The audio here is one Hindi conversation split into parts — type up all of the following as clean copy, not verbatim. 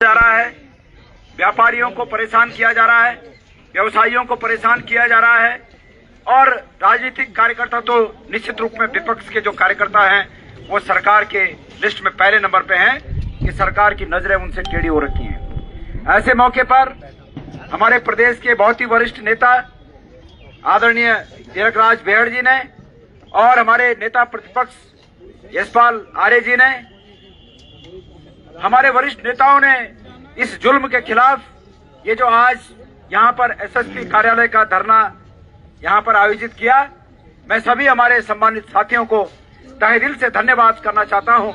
जा रहा है, व्यापारियों को परेशान किया जा रहा है, व्यवसायियों को परेशान किया जा रहा है और राजनीतिक कार्यकर्ता तो निश्चित रूप में विपक्ष के जो कार्यकर्ता हैं वो सरकार के लिस्ट में पहले नंबर पे हैं कि सरकार की नजरें उनसे टेढ़ी हो रखी हैं। ऐसे मौके पर हमारे प्रदेश के बहुत ही वरिष्ठ नेता आदरणीय तीरकराज बेहड़ जी ने और हमारे नेता प्रतिपक्ष यशपाल आर्य जी ने, हमारे वरिष्ठ नेताओं ने इस जुल्म के खिलाफ ये जो आज यहाँ पर एसएसपी कार्यालय का धरना यहाँ पर आयोजित किया, मैं सभी हमारे सम्मानित साथियों को तहे दिल से धन्यवाद करना चाहता हूँ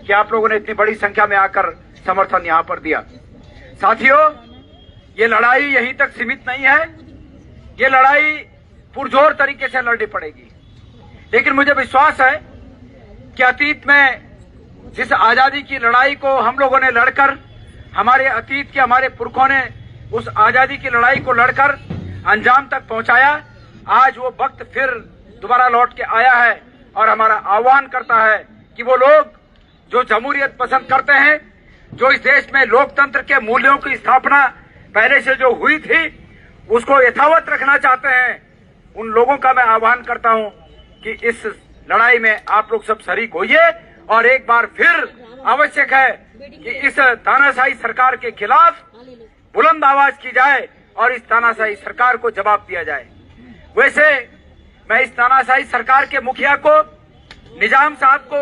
कि आप लोगों ने इतनी बड़ी संख्या में आकर समर्थन यहाँ पर दिया। साथियों, ये लड़ाई यहीं तक सीमित नहीं है, ये लड़ाई पुरजोर तरीके से लड़नी पड़ेगी। लेकिन मुझे विश्वास है कि अतीत में जिस आजादी की लड़ाई को हम लोगों ने लड़कर, हमारे अतीत के हमारे पुरखों ने उस आजादी की लड़ाई को लड़कर अंजाम तक पहुंचाया, आज वो वक्त फिर दोबारा लौट के आया है और हमारा आह्वान करता है कि वो लोग जो जमहूरियत पसंद करते हैं, जो इस देश में लोकतंत्र के मूल्यों की स्थापना पहले से जो हुई थी उसको यथावत रखना चाहते हैं, उन लोगों का मैं आह्वान करता हूं कि इस लड़ाई में आप लोग सब शरीक होइए और एक बार फिर आवश्यक है कि इस तानाशाही सरकार के खिलाफ बुलंद आवाज की जाए और इस तानाशाही सरकार को जवाब दिया जाए। वैसे मैं इस तानाशाही सरकार के मुखिया को, निजाम साहब को,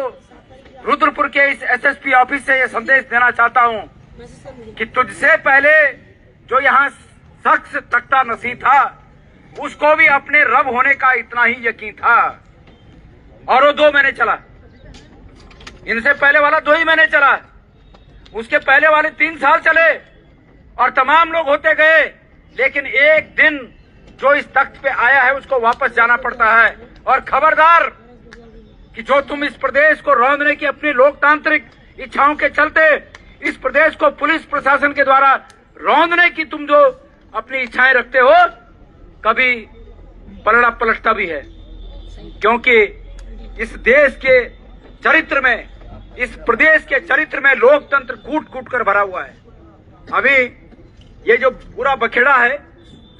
रुद्रपुर के इस एसएसपी ऑफिस से ये संदेश देना चाहता हूं कि तुझसे पहले जो यहाँ शख्स तख्ता नसीब था उसको भी अपने रब होने का इतना ही यकीन था और वो 2 महीने चला। इनसे पहले वाला 2 ही महीने चला, उसके पहले वाले 3 साल चले और तमाम लोग होते गए, लेकिन एक दिन जो इस तख्त पे आया है उसको वापस जाना पड़ता है। और खबरदार कि जो तुम इस प्रदेश को रौंदने की अपनी लोकतांत्रिक इच्छाओं के चलते इस प्रदेश को पुलिस प्रशासन के द्वारा रौंदने की तुम जो अपनी इच्छाएं रखते हो, कभी पलड़ा पलटता भी है, क्योंकि इस देश के चरित्र में, इस प्रदेश के चरित्र में लोकतंत्र कूट कूट कर भरा हुआ है। अभी ये जो पूरा बखेड़ा है,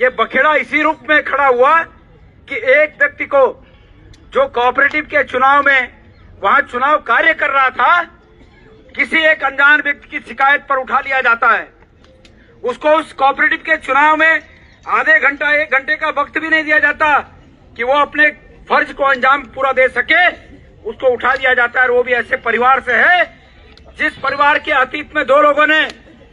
ये बखेड़ा इसी रूप में खड़ा हुआ कि एक व्यक्ति को जो कोऑपरेटिव के चुनाव में वहां चुनाव कार्य कर रहा था, किसी एक अनजान व्यक्ति की शिकायत पर उठा लिया जाता है। उसको उस कोऑपरेटिव के चुनाव में आधे घंटा 1 घंटे का वक्त भी नहीं दिया जाता कि वो अपने फर्ज को अंजाम पूरा दे सके, उसको उठा दिया जाता है। और वो भी ऐसे परिवार से है जिस परिवार के अतीत में 2 लोगों ने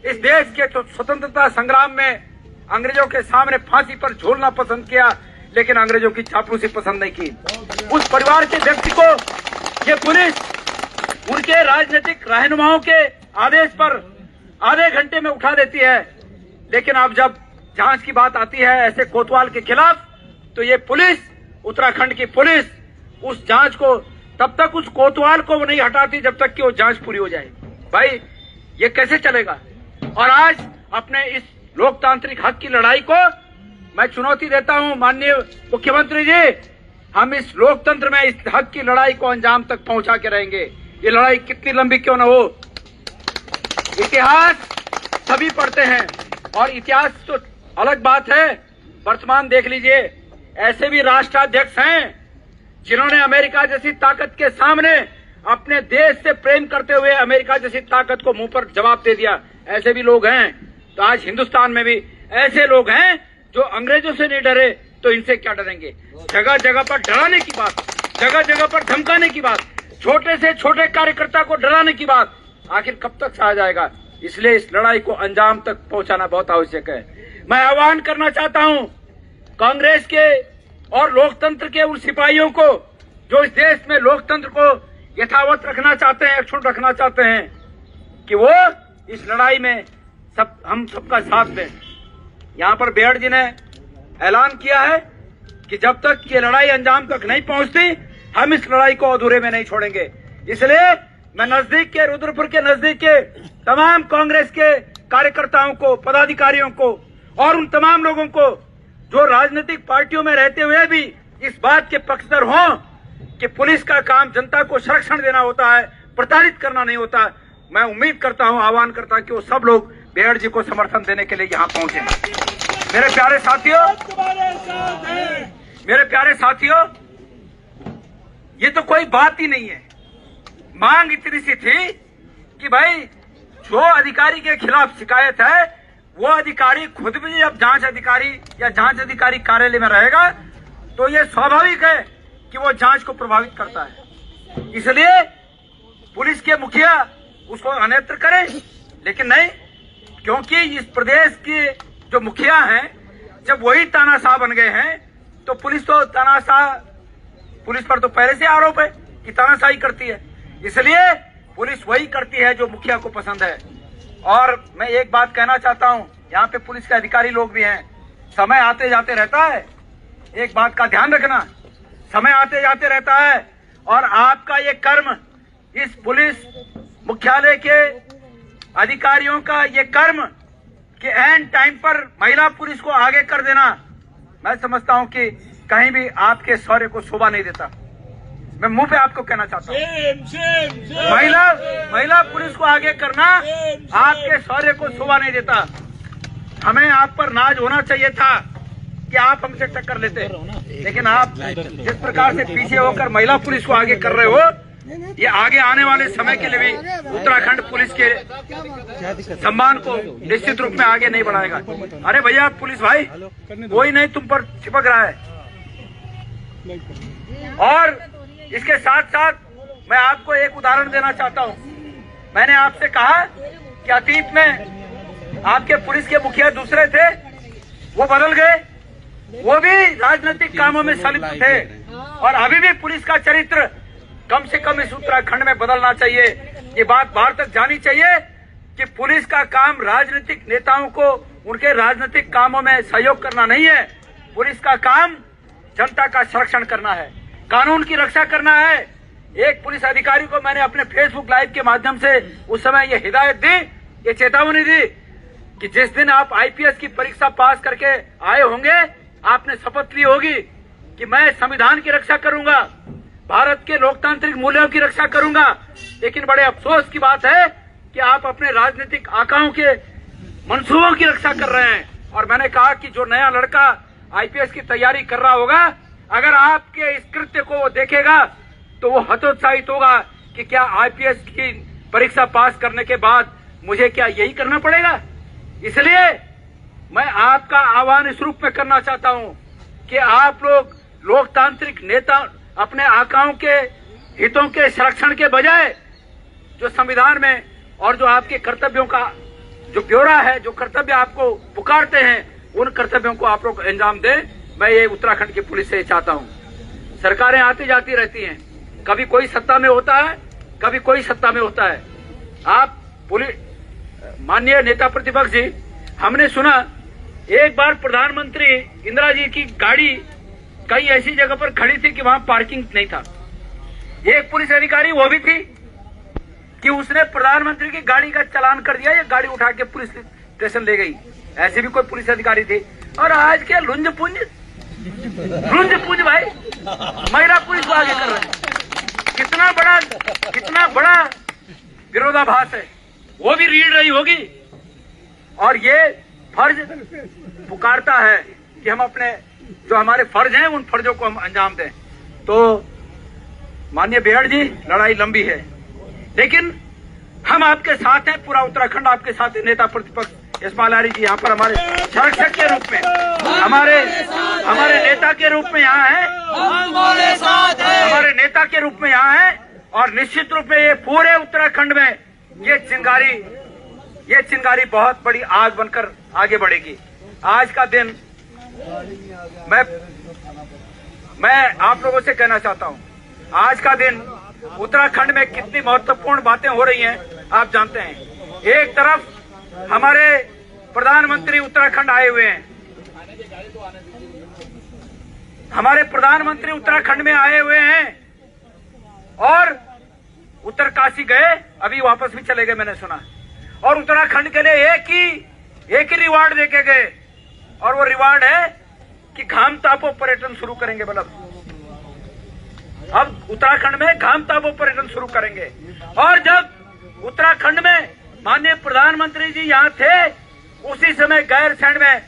इस देश के स्वतंत्रता संग्राम में अंग्रेजों के सामने फांसी पर झूलना पसंद किया, लेकिन अंग्रेजों की चापलूसी पसंद नहीं की। उस परिवार के व्यक्ति को ये पुलिस उनके राजनीतिक रहनुमाओं के आदेश पर आधे घंटे में उठा देती है। लेकिन अब जब जांच की बात आती है ऐसे कोतवाल के खिलाफ, तो ये पुलिस, उत्तराखंड की पुलिस, उस जांच को तब तक उस कोतवाल को नहीं हटाती जब तक कि वो जांच पूरी हो जाए। भाई, ये कैसे चलेगा? और आज अपने इस लोकतांत्रिक हक की लड़ाई को मैं चुनौती देता हूं, माननीय मुख्यमंत्री जी, हम इस लोकतंत्र में इस हक की लड़ाई को अंजाम तक पहुंचा के रहेंगे। ये लड़ाई कितनी लंबी क्यों न हो। इतिहास सभी पढ़ते हैं और इतिहास तो अलग बात है, वर्तमान देख लीजिए। ऐसे भी राष्ट्राध्यक्ष हैं जिन्होंने अमेरिका जैसी ताकत के सामने अपने देश से प्रेम करते हुए अमेरिका जैसी ताकत को मुंह पर जवाब दे दिया। ऐसे भी लोग हैं। तो आज हिंदुस्तान में भी ऐसे लोग हैं जो अंग्रेजों से नहीं डरे, तो इनसे क्या डरेंगे। जगह जगह पर डराने की बात, जगह जगह पर धमकाने की बात, छोटे से छोटे कार्यकर्ता को डराने की बात, आखिर कब तक सहा जाएगा। इसलिए इस लड़ाई को अंजाम तक पहुंचाना बहुत आवश्यक है। मैं आह्वान करना चाहता हूं कांग्रेस के और लोकतंत्र के उन सिपाहियों को जो इस देश में लोकतंत्र को यथावत रखना चाहते हैं, अक्षुण्ण रखना चाहते हैं, कि वो इस लड़ाई में हम सबका साथ दें। यहाँ पर बेहड़ जी ने ऐलान किया है कि जब तक ये लड़ाई अंजाम तक नहीं पहुंचती, हम इस लड़ाई को अधूरे में नहीं छोड़ेंगे। इसलिए मैं नजदीक के, रुद्रपुर के नजदीक के तमाम कांग्रेस के कार्यकर्ताओं को, पदाधिकारियों को और उन तमाम लोगों को जो राजनीतिक पार्टियों में रहते हुए भी इस बात के पक्षधर हों कि पुलिस का काम जनता को संरक्षण देना होता है, प्रताड़ित करना नहीं होता, मैं उम्मीद करता हूं, आह्वान करता हूं कि वो सब लोग बेहड़ जी को समर्थन देने के लिए यहां पहुंचे। मेरे प्यारे साथियों, ये तो कोई बात ही नहीं है। मांग इतनी सी थी कि भाई जो अधिकारी के खिलाफ शिकायत है वो अधिकारी खुद भी जब जांच अधिकारी या जांच अधिकारी कार्यालय में रहेगा तो ये स्वाभाविक है कि वो जांच को प्रभावित करता है। इसलिए पुलिस के मुखिया उसको अन्यत्र करें, लेकिन नहीं, क्योंकि इस प्रदेश के जो मुखिया हैं जब वही तानाशाह बन गए हैं तो पुलिस पर तो पहले से आरोप है कि तानाशाही करती है। इसलिए पुलिस वही करती है जो मुखिया को पसंद है। और मैं एक बात कहना चाहता हूं, यहाँ पे पुलिस के अधिकारी लोग भी हैं, समय आते जाते रहता है, एक बात का ध्यान रखना, समय आते जाते रहता है और आपका ये कर्म, इस पुलिस मुख्यालय के अधिकारियों का ये कर्म कि एंड टाइम पर महिला पुलिस को आगे कर देना, मैं समझता हूं कि कहीं भी आपके शौर्य को शोभा नहीं देता। मैं मुंह पे आपको कहना चाहता हूं, महिला पुलिस को आगे करना आपके शौर्य को शोभा नहीं देता। हमें आप पर नाज होना चाहिए था कि आप हमसे टक्कर लेते, लेकिन आप जिस प्रकार से पीछे होकर महिला पुलिस को आगे कर रहे हो, ये आगे आने वाले समय के लिए भी उत्तराखंड पुलिस के सम्मान को निश्चित रूप में आगे नहीं बढ़ाएगा। अरे भैया पुलिस भाई, कोई नहीं तुम पर चिपक रहा है। और इसके साथ साथ मैं आपको एक उदाहरण देना चाहता हूं। मैंने आपसे कहा कि अतीत में आपके पुलिस के मुखिया दूसरे थे, वो बदल गए, वो भी राजनीतिक कामों में संलिप्त थे, और अभी भी पुलिस का चरित्र कम से कम इस उत्तराखंड में बदलना चाहिए। ये बात बाहर तक जानी चाहिए कि पुलिस का काम राजनीतिक नेताओं को उनके राजनीतिक कामों में सहयोग करना नहीं है। पुलिस का काम जनता का संरक्षण करना है, कानून की रक्षा करना है। एक पुलिस अधिकारी को मैंने अपने फेसबुक लाइव के माध्यम से उस समय ये हिदायत दी, ये चेतावनी दी कि जिस दिन आप आईपीएस की परीक्षा पास करके आए होंगे, आपने शपथ ली होगी कि मैं संविधान की रक्षा करूंगा, भारत के लोकतांत्रिक मूल्यों की रक्षा करूंगा। लेकिन बड़े अफसोस की बात है कि आप अपने राजनीतिक आकाओं के मंसूबों की रक्षा कर रहे हैं। और मैंने कहा कि जो नया लड़का आईपीएस की तैयारी कर रहा होगा, अगर आपके इस कृत्य को वो देखेगा तो वो हतोत्साहित होगा कि क्या आईपीएस की परीक्षा पास करने के बाद मुझे क्या यही करना पड़ेगा। इसलिए मैं आपका आह्वान इस रूप में करना चाहता हूं कि आप लोग लोकतांत्रिक नेता अपने आकाओं के हितों के संरक्षण के बजाय जो संविधान में और जो आपके कर्तव्यों का जो ब्यौरा है, जो कर्तव्य आपको पुकारते हैं, उन कर्तव्यों को आप लोग अंजाम दें। मैं ये उत्तराखंड की पुलिस से चाहता हूं। सरकारें आती जाती रहती हैं, कभी कोई सत्ता में होता है, कभी कोई सत्ता में होता है। आप पुलिस माननीय नेता प्रतिपक्ष जी, हमने सुना एक बार प्रधानमंत्री इंदिरा जी की गाड़ी कई ऐसी जगह पर खड़ी थी कि वहां पार्किंग नहीं था। एक पुलिस अधिकारी वो भी थी कि उसने प्रधानमंत्री की गाड़ी का चालान कर दिया, ये गाड़ी उठा के पुलिस स्टेशन ले गई। ऐसे भी कोई पुलिस अधिकारी थे। और आज के लुंज पुंज भाई महिला पुलिस को आगे कर रहे हैं। कितना बड़ा विरोधाभास है, वो भी रीढ़ रही होगी। और ये फर्ज पुकारता है कि हम अपने जो हमारे फर्ज हैं उन फर्जों को हम अंजाम दें। तो माननीय बेहड़ जी, लड़ाई लंबी है, लेकिन हम आपके साथ हैं, पूरा उत्तराखंड आपके साथ है। नेता प्रतिपक्ष यशपाल आर्य जी यहाँ पर हमारे संरक्षक के रूप में, हमारे नेता के रूप में यहाँ है, हमारे नेता के रूप में यहाँ है। और निश्चित रूप में ये पूरे उत्तराखंड में ये चिंगारी बहुत बड़ी आग बनकर आगे बढ़ेगी। आज का दिन मैं आप लोगों से कहना चाहता हूं, आज का दिन उत्तराखंड में कितनी महत्वपूर्ण बातें हो रही हैं आप जानते हैं। एक तरफ हमारे प्रधानमंत्री उत्तराखंड आए हुए हैं, हमारे प्रधानमंत्री उत्तराखंड में आए हुए हैं और उत्तरकाशी गए, अभी वापस भी चले गए मैंने सुना। और उत्तराखंड के लिए एक ही रिवार्ड देके गए, और वो रिवार्ड है कि घाम तापो पर्यटन शुरू करेंगे। मतलब अब उत्तराखंड में घाम तापो पर्यटन शुरू करेंगे। और जब उत्तराखंड में माननीय प्रधानमंत्री जी यहाँ थे, उसी समय गैरसैंण में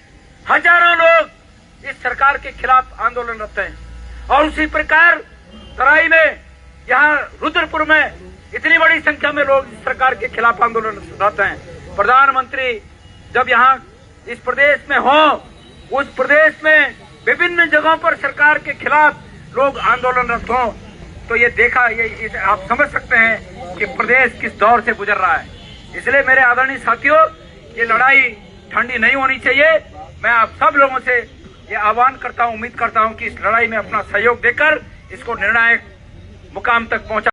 हजारों लोग इस सरकार के खिलाफ आंदोलनरत हैं। और उसी प्रकार तराई में, यहाँ रुद्रपुर में इतनी बड़ी संख्या में लोग इस सरकार के खिलाफ आंदोलनरत हैं। प्रधानमंत्री जब यहाँ इस प्रदेश में हो, उस प्रदेश में विभिन्न जगहों पर सरकार के खिलाफ लोग आंदोलनरत हों, तो ये देखा, ये आप समझ सकते हैं कि प्रदेश किस दौर से गुजर रहा है। इसलिए मेरे आदरणीय साथियों, ये लड़ाई ठंडी नहीं होनी चाहिए। मैं आप सब लोगों से ये आह्वान करता हूं, उम्मीद करता हूं कि इस लड़ाई में अपना सहयोग देकर इसको निर्णायक मुकाम तक पहुंचा